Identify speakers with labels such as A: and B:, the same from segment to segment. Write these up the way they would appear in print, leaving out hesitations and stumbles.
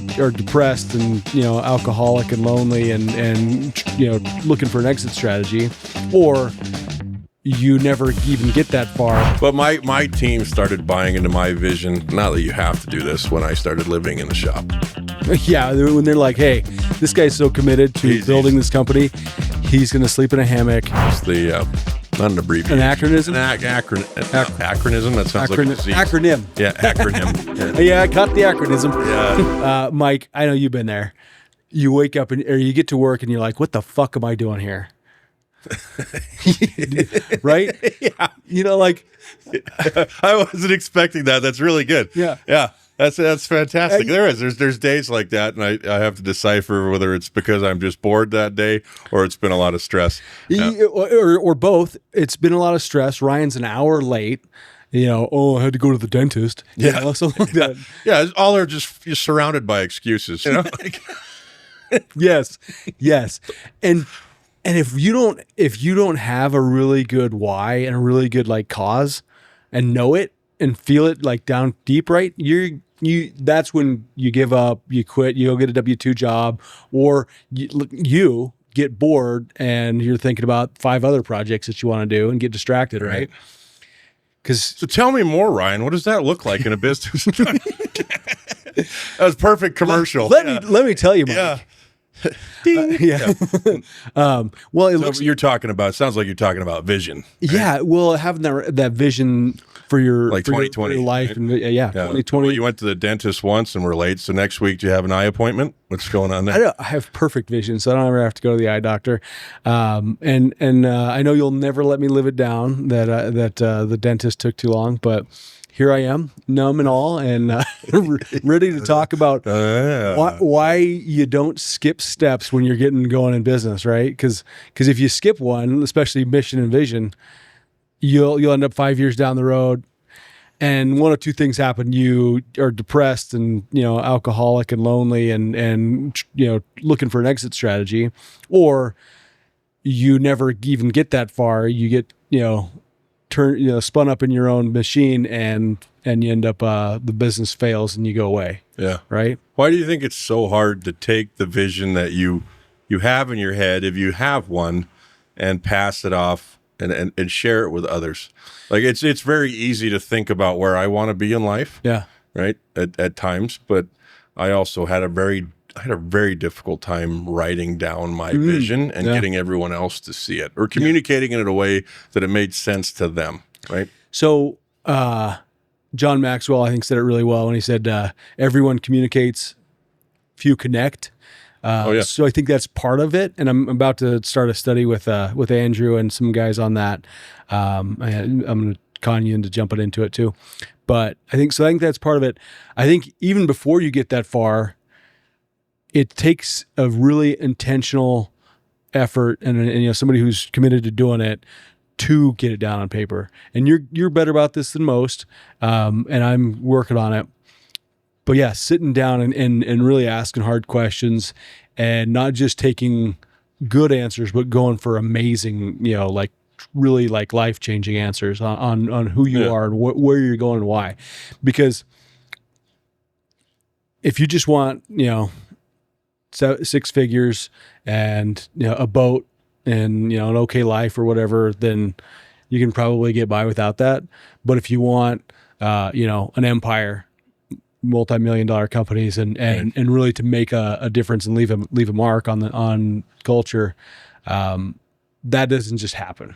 A: you are depressed and, alcoholic and lonely and looking for an exit strategy, or you never even get that far.
B: But my team started buying into my vision, not that you have to do this, when I started living in the shop.
A: Yeah, when they're like, hey, this guy's so committed to building this company, he's going to sleep in a hammock.
B: It's the, not an abbreviation.
A: An acronism?
B: Acronism? That sounds like a disease.
A: Acronym.
B: Yeah, acronym.
A: Yeah, I caught the acronism.
B: Yeah.
A: Mike, I know you've been there. You wake up or you get to work and you're like, what the fuck am I doing here? Right?
B: Yeah.
A: Like
B: I wasn't expecting that. That's really good.
A: Yeah.
B: Yeah. That's fantastic. There's days like that, and I have to decipher whether it's because I'm just bored that day or it's been a lot of stress. Yeah.
A: Or both. It's been a lot of stress. Ryan's an hour late. I had to go to the dentist. Something like that.
B: Yeah, all are just you're surrounded by excuses.
A: Yes. And if you don't have a really good why and a really good cause and know it and feel it down deep, right? That's when you give up, you quit, you go get a W-2 job, or you get bored and you're thinking about 5 other projects that you want to do and get distracted, right?
B: So tell me more, Ryan. What does that look like in a business? That was perfect commercial.
A: Let me tell you, Mike.
B: Yeah. You're talking about. Sounds like you're talking about vision. Right?
A: Yeah. Well, having that vision for your
B: 2020
A: your life,
B: right?
A: and 2020.
B: You went to the dentist once and were late. So next week, do you have an eye appointment? What's going on there?
A: I have perfect vision, so I don't ever have to go to the eye doctor. And I know you'll never let me live it down that the dentist took too long, but here I am, numb and all, and ready to talk about why you don't skip steps when you're getting going in business, right? Because if you skip one, especially mission and vision, you'll end up 5 years down the road, and one of two things happen: you are depressed and alcoholic and lonely and looking for an exit strategy, or you never even get that far. You get spun up in your own machine and you end up the business fails and you go away.
B: Yeah.
A: Right.
B: Why do you think it's so hard to take the vision that you have in your head, if you have one, and pass it off and share it with others? Like it's very easy to think about where I want to be in life.
A: Yeah.
B: Right. At times, but I also had a very difficult time writing down my vision and getting everyone else to see it, or communicating it in a way that it made sense to them. Right.
A: So, John Maxwell, I think, said it really well when he said, everyone communicates, few connect. So I think that's part of it. And I'm about to start a study with Andrew and some guys on that. I'm going to con you into jumping into it too. But I think that's part of it. I think even before you get that far, it takes a really intentional effort and somebody who's committed to doing it to get it down on paper. And you're better about this than most. And I'm working on it. But yeah, sitting down and really asking hard questions and not just taking good answers, but going for amazing, really life-changing answers on who you are and where you're going and why. Because if you just want, 6 figures and, a boat and, an okay life or whatever, then you can probably get by without that. But if you want, an empire, multi-million-dollar companies and really to make a difference and leave a mark on culture, that doesn't just happen.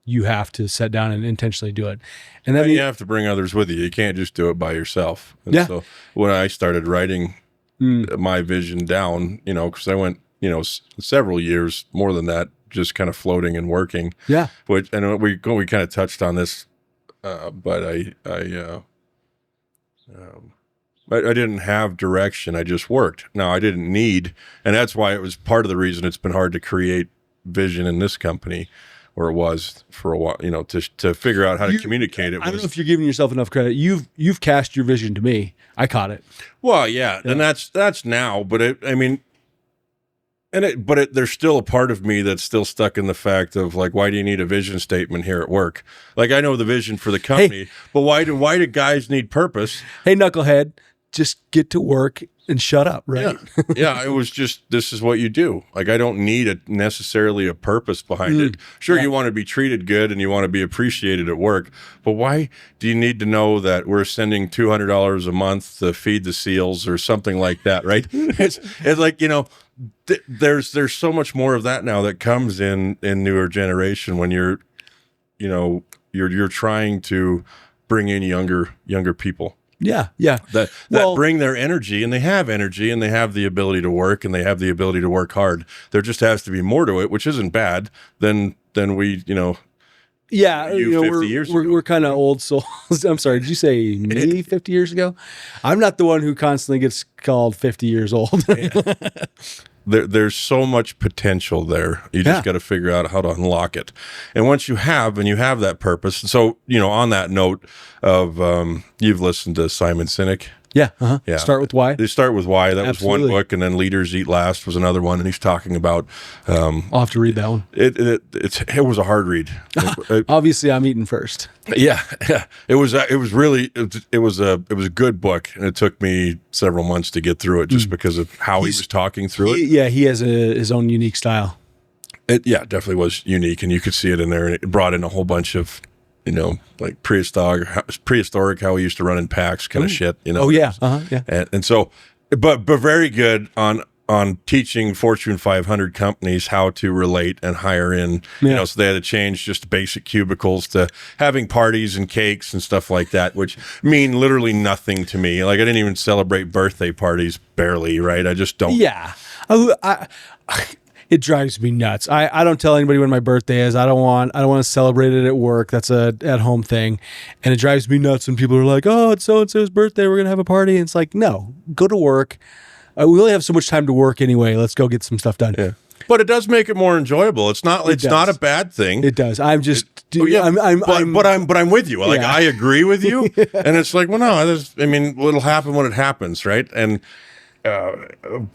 A: You have to sit down and intentionally do it. And then
B: you have to bring others with you. You can't just do it by yourself. And so when I started writing my vision down, because I went, several years, more than that, just kind of floating and working. Yeah. Which, and we kind of touched on this, but I didn't have direction. I just worked. Now I didn't need, and that's why it was part of the reason it's been hard to create vision in this company, or it was for a while, to figure out how to communicate it.
A: I don't know if you're giving yourself enough credit. You've cast your vision to me. I caught it.
B: Well, yeah. And that's now, but there's still a part of me that's still stuck in the fact of why do you need a vision statement here at work? I know the vision for the company, but why do guys need purpose?
A: Hey, knucklehead, just get to work and shut up, right?
B: Yeah. It was just, this is what you do. Like, I don't need necessarily a purpose behind it. Sure, you want to be treated good and you want to be appreciated at work, but why do you need to know that we're sending $200 a month to feed the seals or something like that, right? It's like, there's so much more of that now that comes in newer generation when you're trying to bring in younger people.
A: Yeah.
B: That bring their energy, and they have energy, and they have the ability to work, and they have the ability to work hard. There just has to be more to it, which isn't bad than we,
A: Yeah,
B: 50 years ago.
A: We're kind of old souls. I'm sorry, did you say me 50 years ago? I'm not the one who constantly gets called 50 years old.
B: There's so much potential there. You just got to figure out how to unlock it. And once you have that purpose. So, on that note of, you've listened to Simon Sinek.
A: Yeah. Yeah. Start with why.
B: They start with why. That was one book, and then Leaders Eat Last was another one, and he's talking about.
A: I'll have to read that one.
B: It was a hard read.
A: Obviously, I'm eating first.
B: Yeah. It was a good book, and it took me several months to get through it just because of how he was talking through it.
A: Yeah, he has his own unique style.
B: It definitely was unique, and you could see it in there. And it brought in a whole bunch of. Like prehistoric, how we used to run in packs, kind of shit.
A: Oh yeah, yeah.
B: And so, but very good on teaching Fortune 500 companies how to relate and hire in. So they had to change just basic cubicles to having parties and cakes and stuff like that, which mean literally nothing to me. Like, I didn't even celebrate birthday parties, barely. Right? I just don't.
A: Yeah. It drives me nuts. I don't tell anybody when my birthday is. I don't want to celebrate it at work. That's a at-home thing. And it drives me nuts when people are like, "Oh, it's so-and-so's birthday. We're going to have a party." And it's like, no, go to work. We only have so much time to work anyway. Let's go get some stuff done.
B: Yeah. But it does make it more enjoyable. It's not a bad thing.
A: It does. I'm just
B: I'm with you. Like, I agree with you. And it's like, well, no, it'll happen when it happens, right? And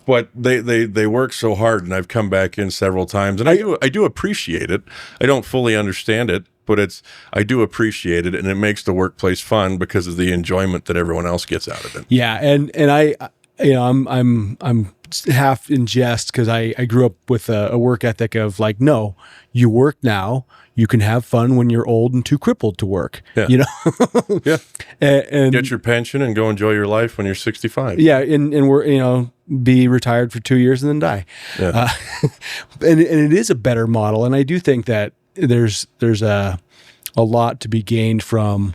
B: but they work so hard, and I've come back in several times, and I do appreciate it. I don't fully understand it, but I do appreciate it, and it makes the workplace fun because of the enjoyment that everyone else gets out of it.
A: Yeah, and I'm half in jest because I grew up with a work ethic of like, no, you work now. You can have fun when you're old and too crippled to work. Yeah.
B: Yeah. And get your pension and go enjoy your life when you're 65.
A: Yeah, and we're be retired for 2 years and then die. Yeah. And it is a better model, and I do think that there's a lot to be gained from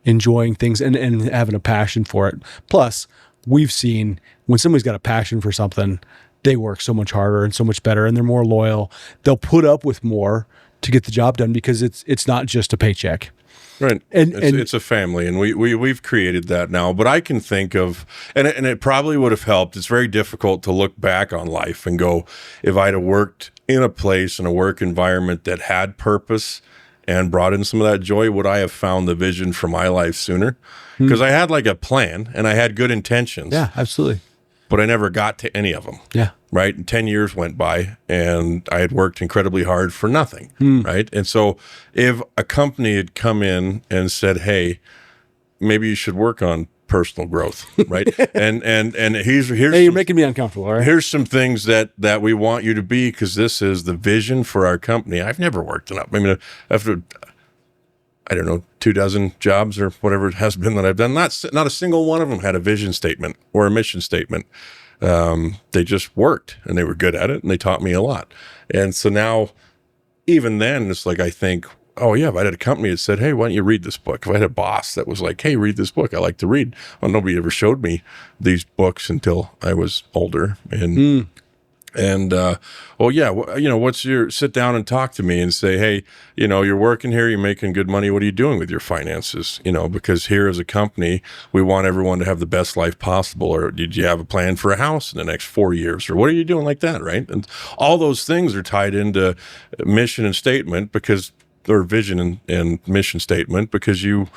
A: enjoying things and having a passion for it. Plus, we've seen when somebody's got a passion for something, they work so much harder and so much better, and they're more loyal. They'll put up with more to get the job done because it's not just a paycheck.
B: Right. And it's a family, and we've created that now. But I can think of, and it probably would have helped. It's very difficult to look back on life and go, if I'd have worked in a place, in a work environment that had purpose and brought in some of that joy, would I have found the vision for my life sooner? Because I had like a plan and I had good intentions.
A: Yeah, absolutely.
B: But I never got to any of them.
A: Yeah.
B: Right. And 10 years went by, and I had worked incredibly hard for nothing. Right. And so if a company had come in and said, hey, maybe you should work on personal growth. Right. and here's
A: hey, you're making me uncomfortable. All right.
B: Here's some things that we want you to be, because this is the vision for our company. I've never worked enough. I mean, after, I don't know, 24 jobs or whatever it has been that I've done, not a single one of them had a vision statement or a mission statement. They just worked, and they were good at it, and they taught me a lot. And so now, even then, it's like, I think, oh yeah, if I had a company that said, hey, why don't you read this book? If I had a boss that was like, hey, read this book, I like to read. Well, nobody ever showed me these books until I was older. And well, yeah, what's your, sit down and talk to me and say, hey, you're working here, you're making good money. What are you doing with your finances? Because here as a company, we want everyone to have the best life possible. Or did you have a plan for a house in the next 4 years? Or what are you doing like that? Right. And all those things are tied into mission and statement, or vision and mission statement, because you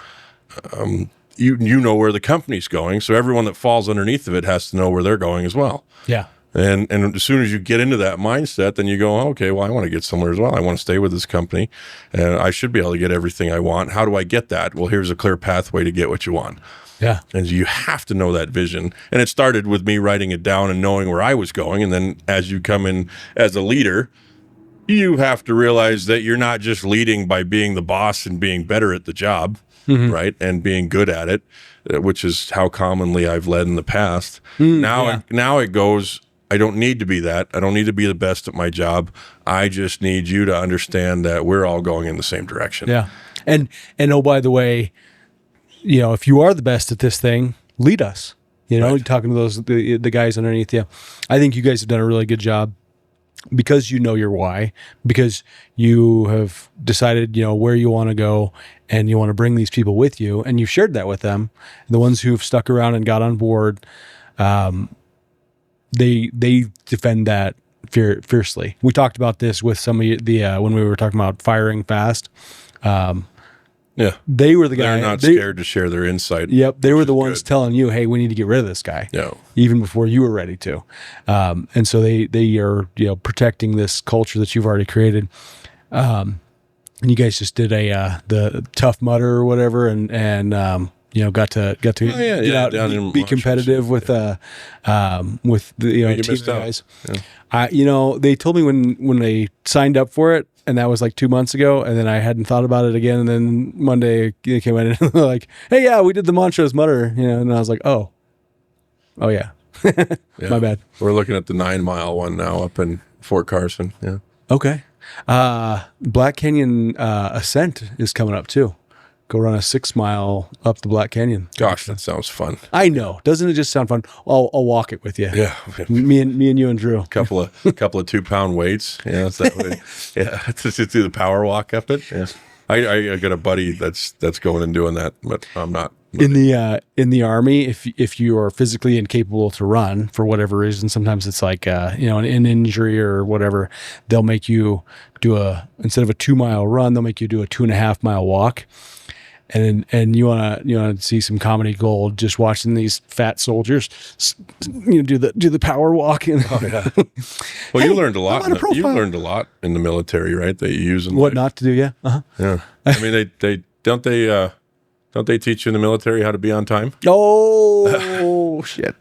B: know where the company's going. So everyone that falls underneath of it has to know where they're going as well.
A: Yeah.
B: And as soon as you get into that mindset, then you go, okay, well, I want to get somewhere as well. I want to stay with this company, and I should be able to get everything I want. How do I get that? Well, here's a clear pathway to get what you want.
A: Yeah.
B: And you have to know that vision. And it started with me writing it down and knowing where I was going. And then as you come in as a leader, you have to realize that you're not just leading by being the boss and being better at the job, right? And being good at it, which is how commonly I've led in the past. Now it goes, I don't need to be that. I don't need to be the best at my job. I just need you to understand that we're all going in the same direction.
A: Yeah. And oh, by the way, if you are the best at this thing, lead us. Talking to the guys underneath you. I think you guys have done a really good job because you know your why, because you have decided, where you want to go and you want to bring these people with you, and you've shared that with them. And the ones who've stuck around and got on board, they defend that fiercely. We talked about this with some of the when we were talking about firing fast.
B: Yeah,
A: they were the guys.
B: They're not scared to share their insight.
A: Yep, they were the ones telling you, "Hey, we need to get rid of this guy."
B: Yeah,
A: even before you were ready to. And so they are protecting this culture that you've already created. And you guys just did the Tough Mutter or whatever, and got to get out and be competitive with the team guys. Yeah. They told me when they signed up for it, and that was like 2 months ago, and then I hadn't thought about it again, and then Monday they came in and they're like, "Hey, yeah, we did the Montrose Mutter," and I was like, "Oh yeah." My bad.
B: We're looking at the 9 mile one now up in Fort Carson. Yeah.
A: Okay. Black Canyon Ascent is coming up too. Go run a 6 mile up the Black Canyon.
B: Gosh, that sounds fun.
A: I know. Doesn't it just sound fun? I'll walk it with you.
B: Yeah.
A: Me and you and Drew.
B: Couple of 2-pound weights. Yeah. To do the power walk up it. Yeah. I got a buddy that's going and doing that, but I'm not.
A: In the Army, if you are physically incapable to run for whatever reason, sometimes it's like an injury or whatever, they'll make you do instead of a 2 mile run, they'll make you do a 2.5 mile walk. And you wanna see some comedy gold just watching these fat soldiers do the power walk.
B: Well, you learned a lot. You learned a lot in the military, right? That you use in
A: what
B: life.
A: Not to do. Yeah. Uh-huh.
B: Yeah. I mean, don't they teach you in the military how to be on time?
A: Oh shit!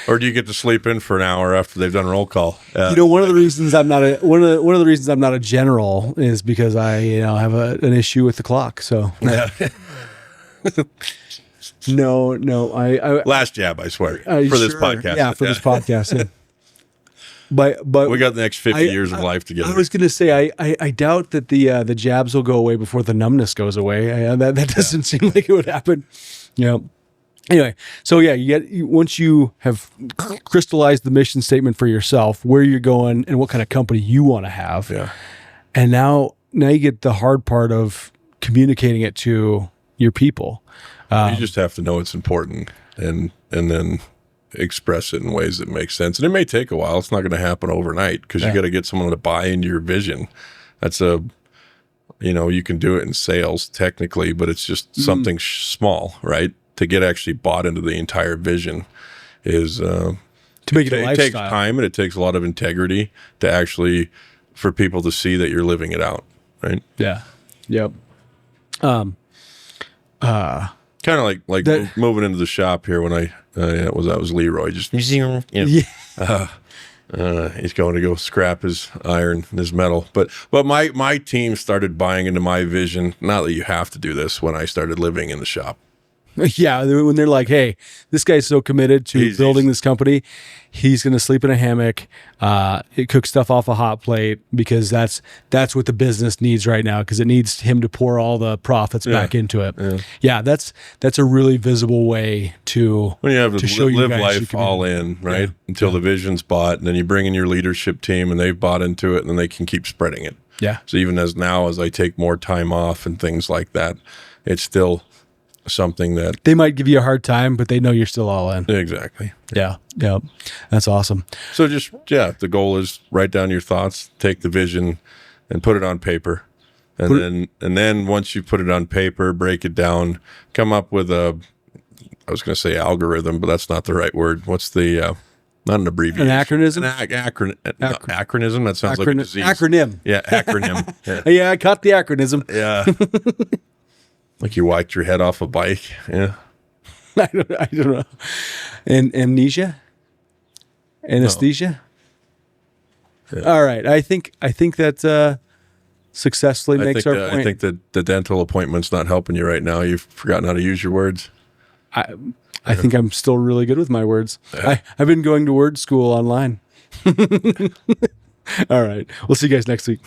B: Or do you get to sleep in for an hour after they've done roll call?
A: One of the reasons I'm not a general is because I have an issue with the clock. So no, I
B: last jab, I swear, for this podcast.
A: Yeah, for this podcast. Yeah. But
B: we got the next 50 years of life together.
A: I was going to say I doubt that the jabs will go away before the numbness goes away. That doesn't seem like it would happen. Anyway, so yeah, once you have crystallized the mission statement for yourself, where you're going and what kind of company you want to have.
B: Yeah.
A: And now you get the hard part of communicating it to your people.
B: You just have to know it's important and then express it in ways that make sense. And it may take a while. It's not going to happen overnight because you got to get someone to buy into your vision. That's you can do it in sales technically, but it's just something small, right? To get actually bought into the entire vision is to
A: make it a lifestyle.
B: It takes time and it takes a lot of integrity to actually for people to see that you're living it out, right?
A: Yeah. Yep.
B: Kind of like moving into the shop here when that was Leroy. Just he's going to go scrap his iron and his metal. But my team started buying into my vision. Not that you have to do this when I started living in the shop.
A: Yeah, when they're like, "Hey, this guy's so committed to building this company, he's going to sleep in a hammock, cook stuff off a hot plate because that's what the business needs right now because it needs him to pour all the profits back into it." Yeah, that's a really visible way to
B: when you have to live life all in, right? Until the vision's bought, and then you bring in your leadership team, and they've bought into it, and then they can keep spreading it.
A: Yeah.
B: So even as I take more time off and things like that, it's still something that
A: they might give you a hard time, but they know you're still all in.
B: Exactly.
A: Yeah. That's awesome.
B: So the goal is write down your thoughts, take the vision and put it on paper. And then once you put it on paper, break it down, come up with I was going to say algorithm, but that's not the right word. What's the, not an abbreviation.
A: An acronism?
B: Acronism. That sounds like a disease.
A: Acronym.
B: Yeah. Acronym.
A: Yeah. I caught the acronism.
B: Yeah. Like you wiped your head off a bike. Yeah.
A: I don't know. And amnesia? Anesthesia?
B: Yeah.
A: All right. I think that successfully makes our point.
B: I think that the dental appointment's not helping you right now. You've forgotten how to use your words.
A: I think I'm still really good with my words.
B: Yeah.
A: I've been going to word school online. All right. We'll see you guys next week.